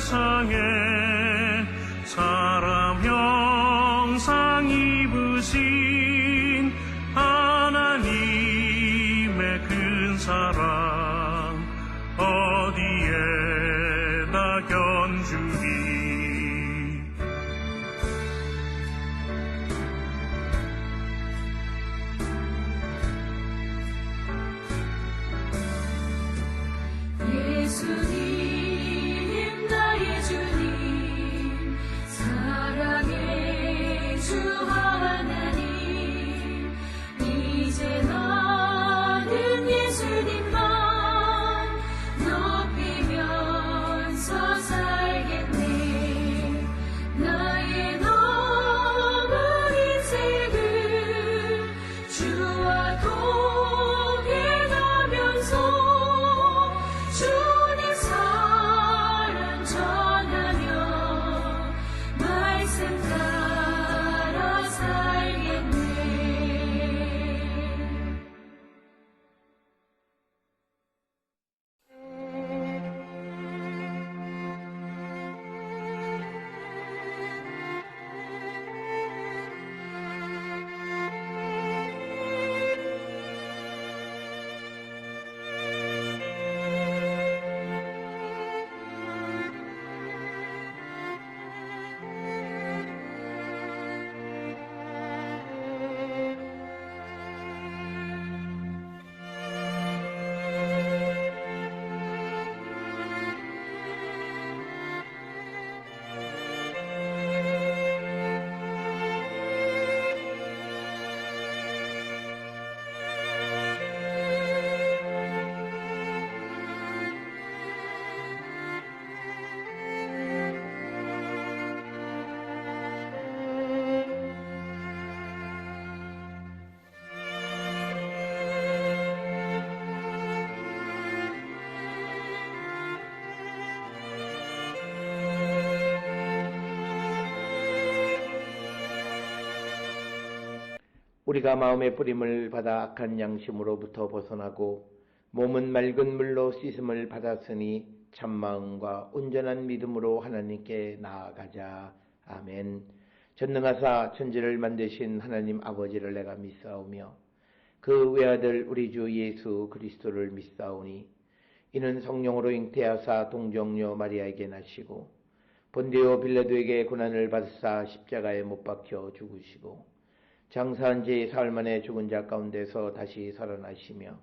세상에 사람 형상 입으신 하나님의 큰 사랑 어디에다 견주리. 예수님 나의 주님 사랑의 주 하나님 이제 나는 예수님만 높이면서 살겠네. 나의 남은 인생을 주와 동행하면서 주님 사랑 전하며 말씀 따라 살겠네. 우리가 마음의 뿌림을 받아 악한 양심으로부터 벗어나고 몸은 맑은 물로 씻음을 받았으니 참마음과 온전한 믿음으로 하나님께 나아가자. 아멘. 전능하사 천지를 만드신 하나님 아버지를 내가 믿사오며 그 외아들 우리 주 예수 그리스도를 믿사오니 이는 성령으로 잉태하사 동정녀 마리아에게 나시고 본디오 빌라도에게 고난을 받으사 십자가에 못 박혀 죽으시고 장사한 지 사흘 만에 죽은 자 가운데서 다시 살아나시며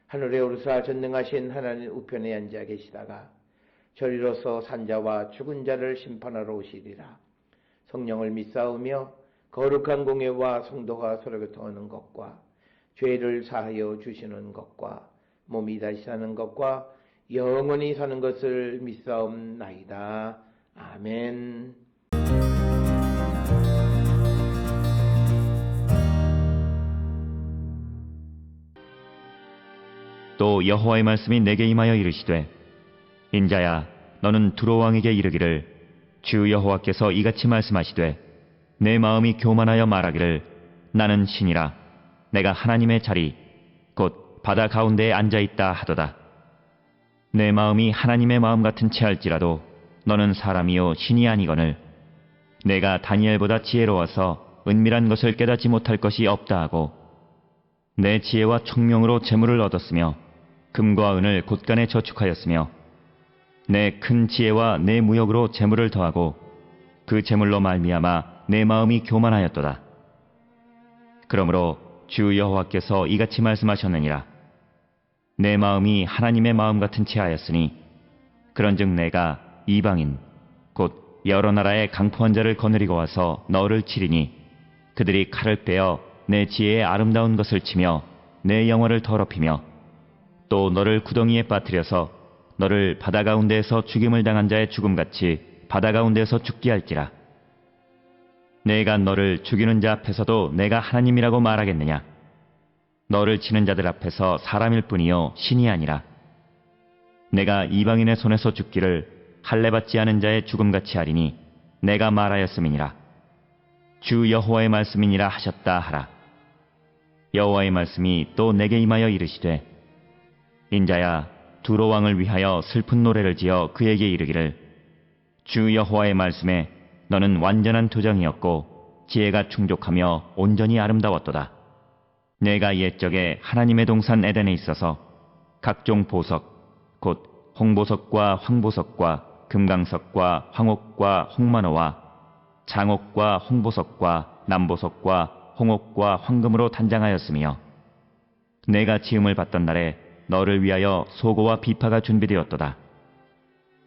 하늘에 오르사 전능하신 하나님 우편에 앉아 계시다가 저리로서 산자와 죽은 자를 심판하러 오시리라. 성령을 믿사오며 거룩한 공예와 성도가 서로 교통하는 것과 죄를 사하여 주시는 것과 몸이 다시 사는 것과 영원히 사는 것을 믿사옵나이다. 아멘. 또 여호와의 말씀이 내게 임하여 이르시되 인자야 너는 두로 왕에게 이르기를 주 여호와께서 이같이 말씀하시되 내 마음이 교만하여 말하기를 나는 신이라 내가 하나님의 자리 곧 바다 가운데에 앉아있다 하도다. 내 마음이 하나님의 마음 같은 체할지라도 너는 사람이요 신이 아니거늘 내가 다니엘보다 지혜로워서 은밀한 것을 깨닫지 못할 것이 없다 하고 내 지혜와 총명으로 재물을 얻었으며 금과 은을 곳간에 저축하였으며 내 큰 지혜와 내 무역으로 재물을 더하고 그 재물로 말미암아 내 마음이 교만하였도다. 그러므로 주 여호와께서 이같이 말씀하셨느니라. 내 마음이 하나님의 마음 같은 체하였으니 그런즉 내가 이방인 곧 여러 나라의 강포한 자를 거느리고 와서 너를 치리니 그들이 칼을 빼어 내 지혜의 아름다운 것을 치며 내 영화를 더럽히며 또 너를 구덩이에 빠뜨려서 너를 바다 가운데에서 죽임을 당한 자의 죽음같이 바다 가운데에서 죽게 할지라. 내가 너를 죽이는 자 앞에서도 내가 하나님이라고 말하겠느냐? 너를 치는 자들 앞에서 사람일 뿐이요 신이 아니라. 내가 이방인의 손에서 죽기를 할례받지 않은 자의 죽음같이 하리니 내가 말하였음이니라. 주 여호와의 말씀이니라 하셨다 하라. 여호와의 말씀이 또 내게 임하여 이르시되 인자야 두로 왕을 위하여 슬픈 노래를 지어 그에게 이르기를 주 여호와의 말씀에 너는 완전한 도장이었고 지혜가 충족하며 온전히 아름다웠도다. 내가 옛적에 하나님의 동산 에덴에 있어서 각종 보석 곧 홍보석과 황보석과 금강석과 황옥과 홍만호와 장옥과 홍보석과 남보석과 홍옥과 황금으로 단장하였으며 내가 지음을 받던 날에 너를 위하여 소고와 비파가 준비되었도다.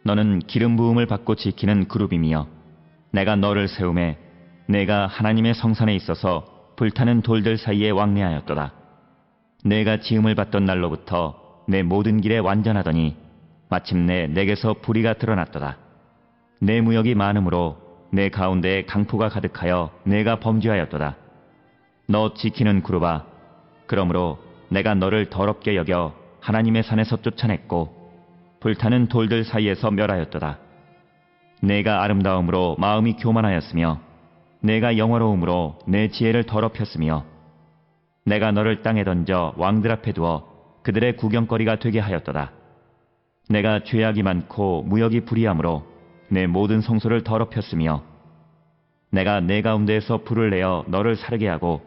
너는 기름 부음을 받고 지키는 그룹이며 내가 너를 세우매 내가 하나님의 성산에 있어서 불타는 돌들 사이에 왕래하였도다. 내가 지음을 받던 날로부터 내 모든 길에 완전하더니 마침내 내게서 불의가 드러났도다. 내 무역이 많으므로 내 가운데에 강포가 가득하여 내가 범죄하였도다. 너 지키는 그룹아, 그러므로 내가 너를 더럽게 여겨 하나님의 산에서 쫓아냈고 불타는 돌들 사이에서 멸하였도다. 내가 아름다움으로 마음이 교만하였으며 내가 영화로움으로 내 지혜를 더럽혔으며 내가 너를 땅에 던져 왕들 앞에 두어 그들의 구경거리가 되게 하였도다. 내가 죄악이 많고 무역이 불의함으로 내 모든 성소를 더럽혔으며 내가 내 가운데에서 불을 내어 너를 사르게 하고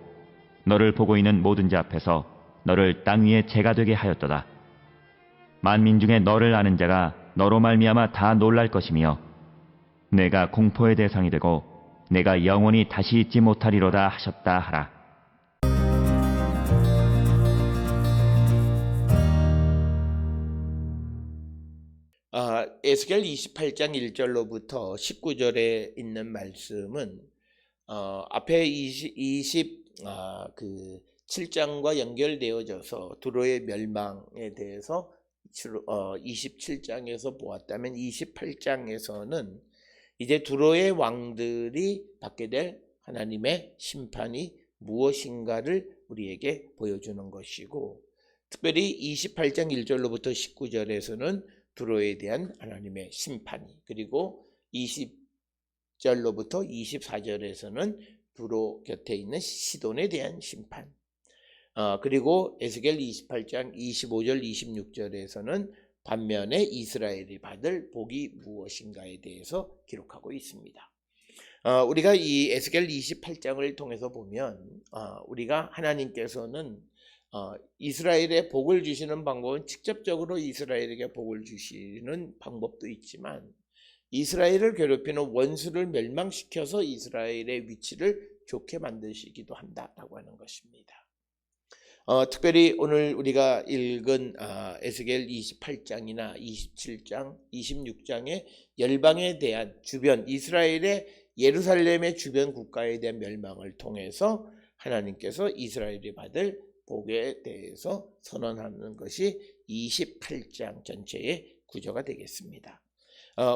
너를 보고 있는 모든 자 앞에서 너를 땅 위에 재가 되게 하였도다. 만민 중에 너를 아는 자가 너로 말미암아 다 놀랄 것이며 내가 공포의 대상이 되고 내가 영원히 다시 잊지 못하리로다 하셨다 하라. 에스겔 28장 1절로부터 19절에 있는 말씀은 앞에 27장과 연결되어져서 두로의 멸망에 대해서 27장에서 보았다면 28장에서는 이제 두로의 왕들이 받게 될 하나님의 심판이 무엇인가를 우리에게 보여주는 것이고, 특별히 28장 1절로부터 19절에서는 두로에 대한 하나님의 심판이, 그리고 20절로부터 24절에서는 두로 곁에 있는 시돈에 대한 심판, 그리고 에스겔 28장 25절 26절에서는 반면에 이스라엘이 받을 복이 무엇인가에 대해서 기록하고 있습니다. 우리가 이 에스겔 28장을 통해서 보면 우리가 하나님께서는 이스라엘에 복을 주시는 방법은 직접적으로 이스라엘에게 복을 주시는 방법도 있지만 이스라엘을 괴롭히는 원수를 멸망시켜서 이스라엘의 위치를 좋게 만드시기도 한다라고 하는 것입니다. 특별히 오늘 우리가 읽은 에스겔 28장이나 27장, 26장의 열방에 대한 주변, 이스라엘의 예루살렘의 주변 국가에 대한 멸망을 통해서 하나님께서 이스라엘이 받을 복에 대해서 선언하는 것이 28장 전체의 구조가 되겠습니다.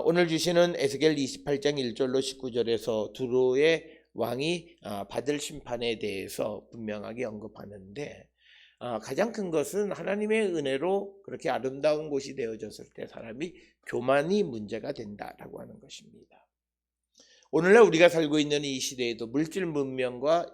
오늘 주시는 에스겔 28장 1절로 19절에서 두로의 왕이 받을 심판에 대해서 분명하게 언급하는데, 가장 큰 것은 하나님의 은혜로 그렇게 아름다운 곳이 되어졌을 때 사람이 교만이 문제가 된다라고 하는 것입니다. 오늘날 우리가 살고 있는 이 시대에도 물질 문명과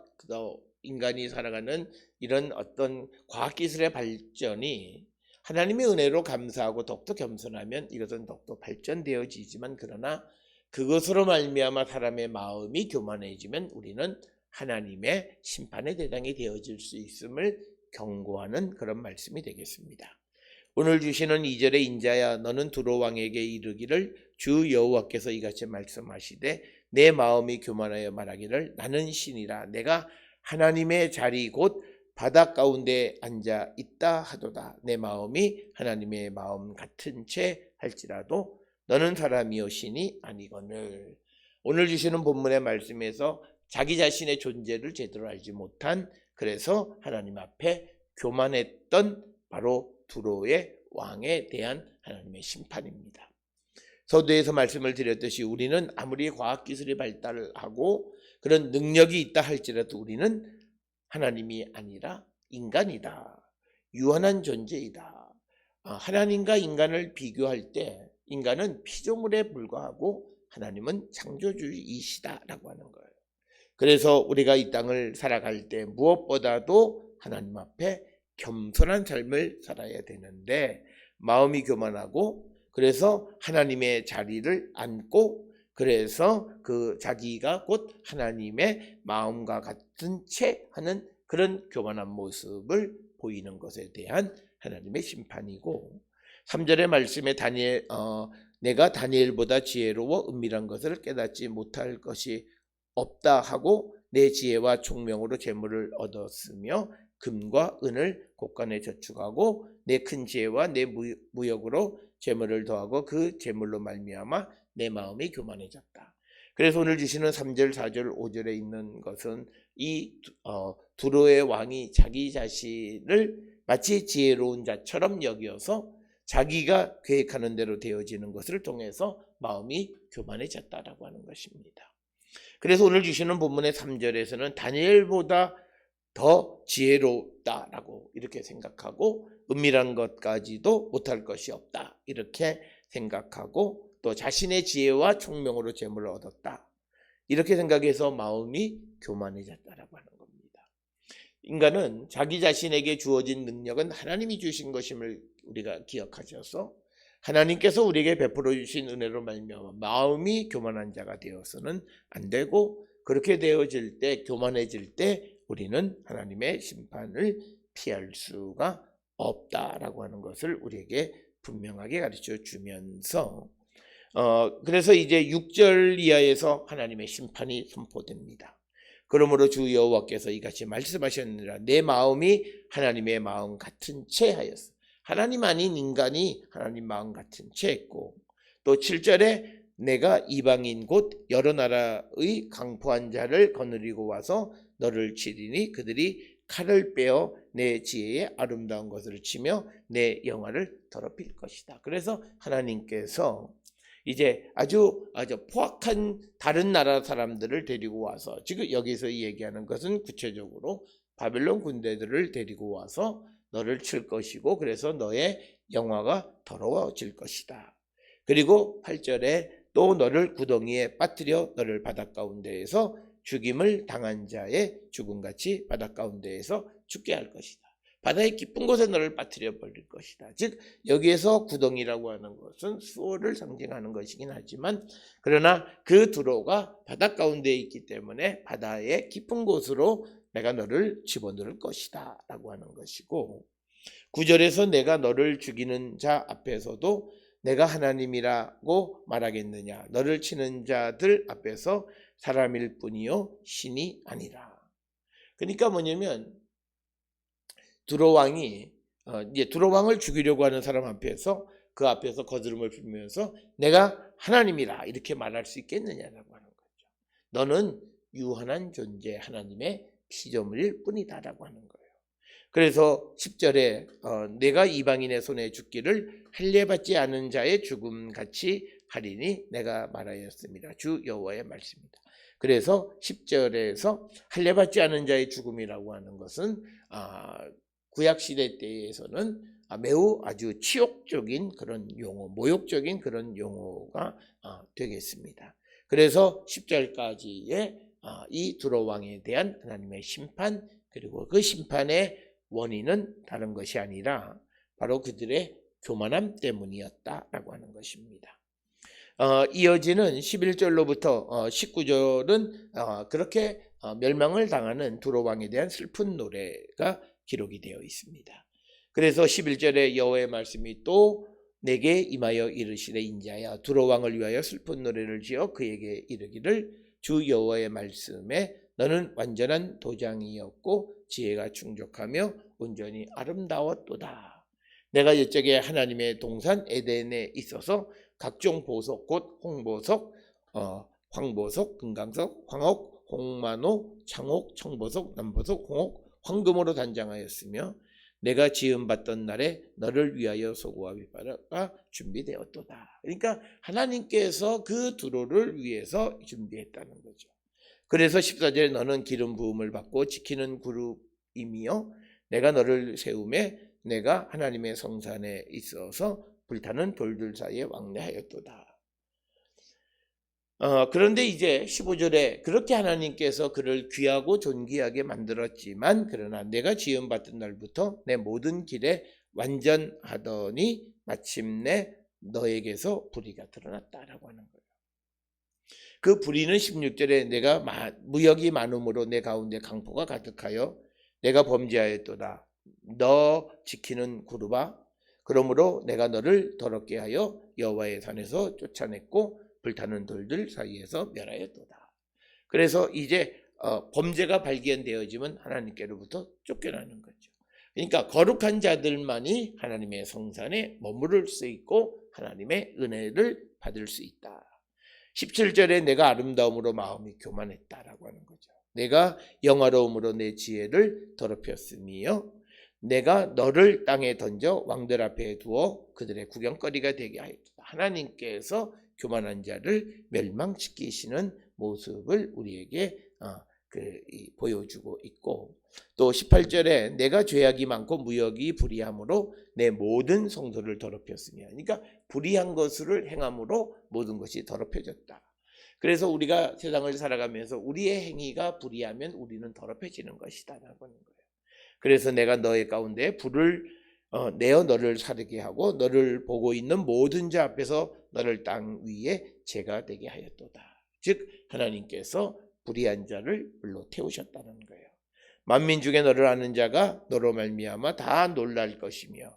인간이 살아가는 이런 어떤 과학기술의 발전이 하나님의 은혜로 감사하고 더욱더 겸손하면 이것은 더욱더 발전되어지지만, 그러나 그것으로 말미암아 사람의 마음이 교만해지면 우리는 하나님의 심판의 대상이 되어질 수 있음을 경고하는 그런 말씀이 되겠습니다. 오늘 주시는 2절의 인자야 너는 두로 왕에게 이르기를 주 여호와께서 이같이 말씀하시되 내 마음이 교만하여 말하기를 나는 신이라 내가 하나님의 자리 곧 바닥 가운데 앉아 있다 하도다. 내 마음이 하나님의 마음 같은 채 할지라도 너는 사람이요 신이 아니거늘. 오늘 주시는 본문의 말씀에서 자기 자신의 존재를 제대로 알지 못한, 그래서 하나님 앞에 교만했던 바로 두로의 왕에 대한 하나님의 심판입니다. 서두에서 말씀을 드렸듯이 우리는 아무리 과학기술이 발달하고 그런 능력이 있다 할지라도 우리는 하나님이 아니라 인간이다. 유한한 존재이다. 하나님과 인간을 비교할 때 인간은 피조물에 불과하고 하나님은 창조주이시다라고 하는 거예요. 그래서 우리가 이 땅을 살아갈 때 무엇보다도 하나님 앞에 겸손한 삶을 살아야 되는데 마음이 교만하고, 그래서 하나님의 자리를 앉고 그래서 그 자기가 곧 하나님의 마음과 같은 채 하는 그런 교만한 모습을 보이는 것에 대한 하나님의 심판이고, 3절의 말씀에 내가 다니엘보다 지혜로워 은밀한 것을 깨닫지 못할 것이 없다 하고 내 지혜와 총명으로 재물을 얻었으며 금과 은을 곳간에 저축하고 내 큰 지혜와 내 무역으로 재물을 더하고 그 재물로 말미암아 내 마음이 교만해졌다. 그래서 오늘 주시는 3절, 4절, 5절에 있는 것은 이 두로의 왕이 자기 자신을 마치 지혜로운 자처럼 여겨서 자기가 계획하는 대로 되어지는 것을 통해서 마음이 교만해졌다라고 하는 것입니다. 그래서 오늘 주시는 본문의 3절에서는 다니엘보다 더 지혜롭다라고 이렇게 생각하고 은밀한 것까지도 못할 것이 없다 이렇게 생각하고 또 자신의 지혜와 총명으로 재물을 얻었다 이렇게 생각해서 마음이 교만해졌다라고 하는 겁니다. 인간은 자기 자신에게 주어진 능력은 하나님이 주신 것임을 우리가 기억하셔서 하나님께서 우리에게 베풀어 주신 은혜로 말미암아 마음이 교만한 자가 되어서는 안 되고, 그렇게 되어질 때, 교만해질 때 우리는 하나님의 심판을 피할 수가 없다라고 하는 것을 우리에게 분명하게 가르쳐 주면서 그래서 이제 6절 이하에서 하나님의 심판이 선포됩니다. 그러므로 주 여호와께서 이같이 말씀하셨느니라 내 마음이 하나님의 마음 같은 채 하였어. 하나님 아닌 인간이 하나님 마음 같은 채 했고, 또 7절에 내가 이방인 곧 여러 나라의 강포한 자를 거느리고 와서 너를 치리니 그들이 칼을 빼어 내 지혜의 아름다운 것을 치며 내 영화를 더럽힐 것이다. 그래서 하나님께서 이제 아주 포악한 다른 나라 사람들을 데리고 와서, 지금 여기서 얘기하는 것은 구체적으로 바벨론 군대들을 데리고 와서 너를 칠 것이고 그래서 너의 영화가 더러워질 것이다. 그리고 8절에 또 너를 구덩이에 빠뜨려 너를 바닷 가운데에서 죽임을 당한 자의 죽음같이 바닷 가운데에서 죽게 할 것이다. 바다의 깊은 곳에 너를 빠뜨려 버릴 것이다. 즉 여기에서 구덩이라고 하는 것은 수호를 상징하는 것이긴 하지만, 그러나 그 두로가 바닷 가운데에 있기 때문에 바다의 깊은 곳으로 내가 너를 집어넣을 것이다 라고 하는 것이고, 9절에서 내가 너를 죽이는 자 앞에서도 내가 하나님이라고 말하겠느냐, 너를 치는 자들 앞에서 사람일 뿐이요 신이 아니라. 그러니까 뭐냐면 두로 왕이 이제 두로 왕을 죽이려고 하는 사람 앞에서 그 앞에서 거스름을 피우면서 내가 하나님이라 이렇게 말할 수 있겠느냐라고 하는 거죠. 너는 유한한 존재 하나님의 피조물일 뿐이다라고 하는 거예요. 그래서 10절에 내가 이방인의 손에 죽기를 할례받지 않은 자의 죽음같이 하리니 내가 말하였습니다. 주 여호와의 말씀입니다. 그래서 10절에서 할례받지 않은 자의 죽음이라고 하는 것은 구약시대 때에서는 매우 아주 치욕적인 그런 용어, 모욕적인 그런 용어가 되겠습니다. 그래서 10절까지의 이 두로 왕에 대한 하나님의 심판, 그리고 그 심판의 원인은 다른 것이 아니라 바로 그들의 교만함 때문이었다라고 하는 것입니다. 이어지는 11절로부터 19절은 그렇게 멸망을 당하는 두로 왕에 대한 슬픈 노래가 기록이 되어 있습니다. 그래서 11절에 여호와의 말씀이 또 내게 임하여 이르시되 인자야 두로 왕을 위하여 슬픈 노래를 지어 그에게 이르기를 주 여호와의 말씀에 너는 완전한 도장이었고 지혜가 충족하며 온전히 아름다웠도다. 내가 옛적에 하나님의 동산 에덴에 있어서 각종 보석 곧 홍보석, 황보석, 금강석, 황옥, 홍만호, 창옥, 청보석, 남보석, 홍옥, 황금으로 단장하였으며 내가 지음받던 날에 너를 위하여 소고와 윗바라가 준비되었도다. 그러니까 하나님께서 그 두로를 위해서 준비했다는 거죠. 그래서 14절에 너는 기름 부음을 받고 지키는 그룹이며 내가 너를 세우매 내가 하나님의 성산에 있어서 불타는 돌들 사이에 왕래하였도다. 그런데 이제 15절에 그렇게 하나님께서 그를 귀하고 존귀하게 만들었지만 그러나 내가 지음받던 날부터 내 모든 길에 완전하더니 마침내 너에게서 불의가 드러났다라고 하는 거예요. 그 불의는 16절에 내가 무역이 많음으로 내 가운데 강포가 가득하여 내가 범죄하였도다. 너 지키는 구루바 그러므로 내가 너를 더럽게 하여 여호와의 산에서 쫓아냈고 불타는 돌들 사이에서 멸하였도다. 그래서 이제 범죄가 발견되어지면 하나님께로부터 쫓겨나는 거죠. 그러니까 거룩한 자들만이 하나님의 성산에 머무를 수 있고 하나님의 은혜를 받을 수 있다. 17절에 내가 아름다움으로 마음이 교만했다라고 하는 거죠. 내가 영화로움으로 내 지혜를 더럽혔으며 내가 너를 땅에 던져 왕들 앞에 두어 그들의 구경거리가 되게 하였다. 하나님께서 교만한 자를 멸망시키시는 모습을 우리에게 보여주고 있고, 또 18절에 내가 죄악이 많고 무역이 불의함으로 내 모든 성도를 더럽혔으며, 그러니까 불의한 것을 행함으로 모든 것이 더럽혀졌다. 그래서 우리가 세상을 살아가면서 우리의 행위가 불의하면 우리는 더럽혀지는 것이다 라고 하는 거예요. 그래서 내가 너의 가운데 불을 내어 너를 사르게 하고 너를 보고 있는 모든 자 앞에서 너를 땅 위에 죄가 되게 하였도다. 즉 하나님께서 불의한 자를 불로 태우셨다는 거예요. 만민 중에 너를 아는 자가 너로 말미암아 다 놀랄 것이며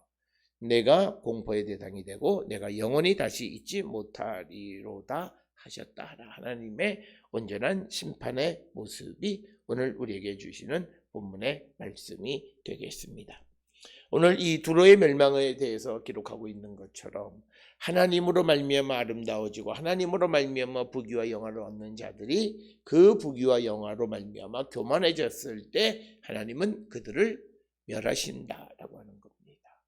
내가 공포의 대상이 되고 내가 영원히 다시 잊지 못하리로다 하셨다. 하나님의 온전한 심판의 모습이 오늘 우리에게 주시는 본문의 말씀이 되겠습니다. 오늘 이 두로의 멸망에 대해서 기록하고 있는 것처럼 하나님으로 말미암아 아름다워지고 하나님으로 말미암아 부귀와 영화를 얻는 자들이 그 부귀와 영화로 말미암아 교만해졌을 때 하나님은 그들을 멸하신다라고 하는 겁니다.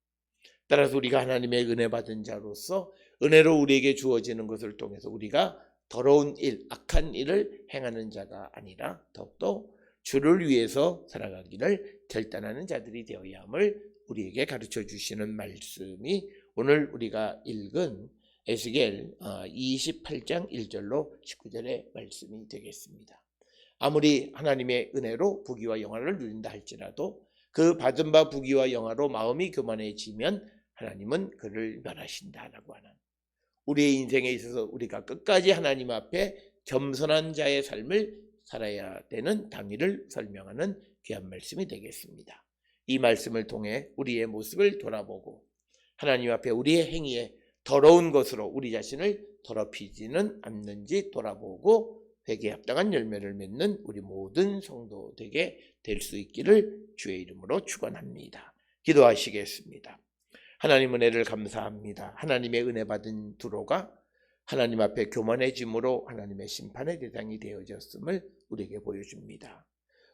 따라서 우리가 하나님의 은혜 받은 자로서 은혜로 우리에게 주어지는 것을 통해서 우리가 더러운 일, 악한 일을 행하는 자가 아니라 더욱더 주를 위해서 살아가기를 결단하는 자들이 되어야 함을 우리에게 가르쳐 주시는 말씀이 오늘 우리가 읽은 에스겔 28장 1절로 19절의 말씀이 되겠습니다. 아무리 하나님의 은혜로 부귀와 영화를 누린다 할지라도 그 받은 바 부귀와 영화로 마음이 교만해지면 하나님은 그를 멸하신다라고 하는, 우리의 인생에 있어서 우리가 끝까지 하나님 앞에 겸손한 자의 삶을 살아야 되는 당위를 설명하는 귀한 말씀이 되겠습니다. 이 말씀을 통해 우리의 모습을 돌아보고 하나님 앞에 우리의 행위에 더러운 것으로 우리 자신을 더럽히지는 않는지 돌아보고 회개에 합당한 열매를 맺는 우리 모든 성도 되게 될 수 있기를 주의 이름으로 축원합니다. 기도하시겠습니다. 하나님 은혜를 감사합니다. 하나님의 은혜 받은 두로가 하나님 앞에 교만해짐으로 하나님의 심판의 대상이 되어졌음을 우리에게 보여줍니다.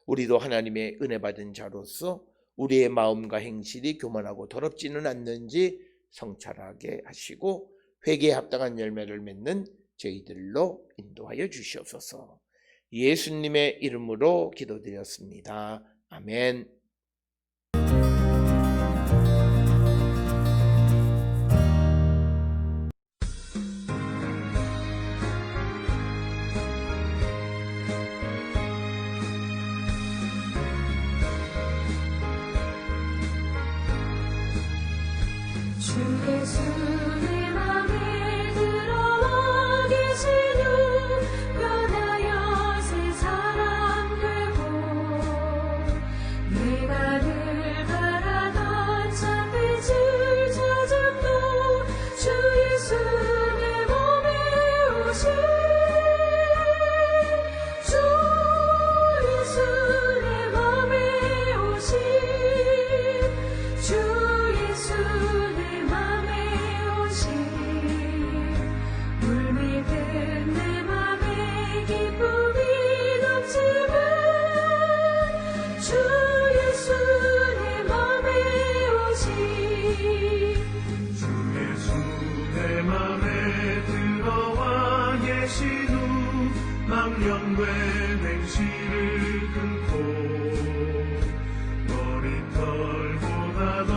우리도 하나님의 은혜 받은 자로서 우리의 마음과 행실이 교만하고 더럽지는 않는지 성찰하게 하시고 회개에 합당한 열매를 맺는 저희들로 인도하여 주시옵소서. 예수님의 이름으로 기도드렸습니다. 아멘. 주 예수 내 맘에 들어와 계시는 변하여 새 사람 되고 내가 늘 바라던 참빛을 찾음도 주 예수 내 몸에 오신 주 예수 내 맘에 오신 주 예수 내 맘에 오신 물밀듯 내 맘에 기쁨이 넘치는 주 예수 내 맘에 오신 주 예수 내 맘에 들어와 계신 후 망령된 행실을 끊고 머리털보다 더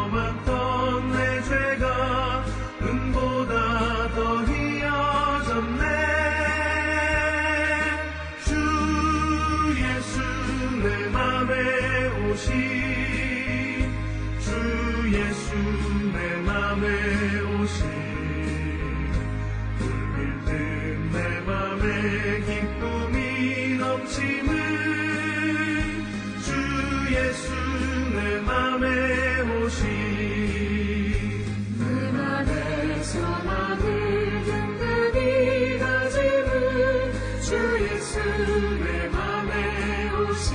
많던 내 죄가 은보다 더 희어졌네. 주 예수 내 맘에 오신 주 예수 내 맘에 오신 불밀듯 내 마음에 기쁨이 넘침을 주 예수 내 맘에 오시 내 맘에 소망을 든든히 가지는 주 예수 내 맘에 오시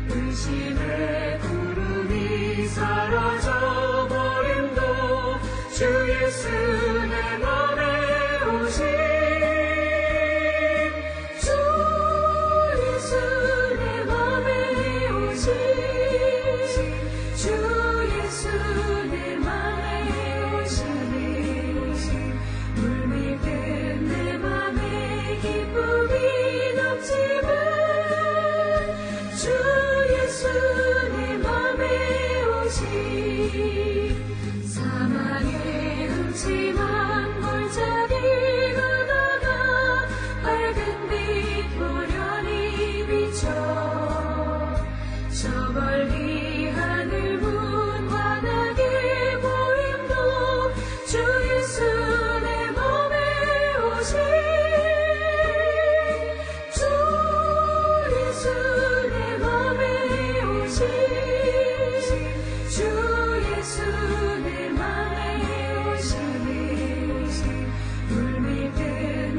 의심의 구름이 사라져 버림도 주 예수 내 맘에 오시 주 예수 내 맘에 오시 주 예수 내 맘에 오시니 물밀듯 내 맘에 기쁨이 넘치는 주 예수 내 맘에 오시 사망의 음침한 골짜기 가다가 밝은 빛 보련히 비춰 저 멀리 하늘 문 환하게 보임도 주 예수 내 맘에 오시 주 예수 내 맘에 오시 주 예수 내 맘에 오시니 물밀듯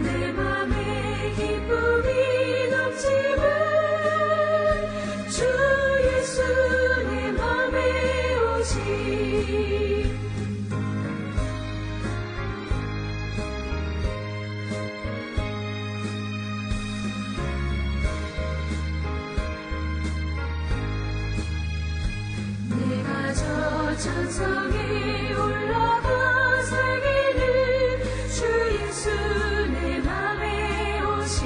내 맘에 기쁨이 넘치는 주 예수 내 맘에 오시 내가 저 천성에 올라가 살기를 주 예수 내 맘에 오시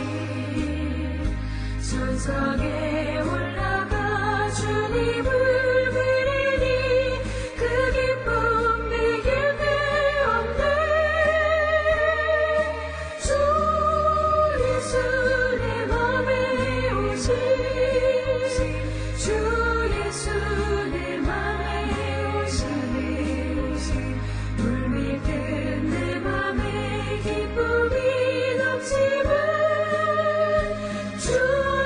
천성에 올라가 주님을 비리니 그 기쁨 비길 데 없네 주 예수 내 맘에 오시 주 예수 내 맘에 오시니 물밀듯 내 맘에 기쁨이 넘치는 주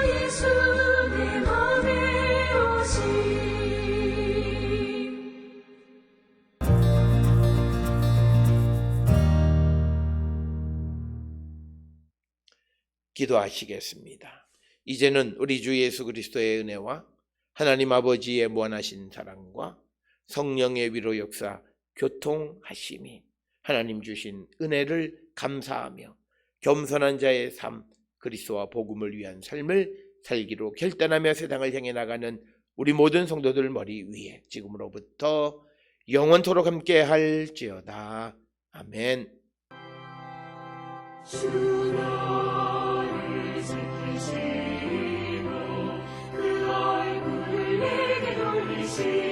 예수 내 맘에 오시 기도하시겠습니다. 이제는 우리 주 예수 그리스도의 은혜와 하나님 아버지의 무한하신 사랑과 성령의 위로 역사 교통하심이 하나님 주신 은혜를 감사하며 겸손한 자의 삶 그리스도와 복음을 위한 삶을 살기로 결단하며 세상을 향해 나가는 우리 모든 성도들 머리 위에 지금으로부터 영원토록 함께 할지어다. 아멘. 주 너를 지키시고 그 얼굴을 내게 돌리시고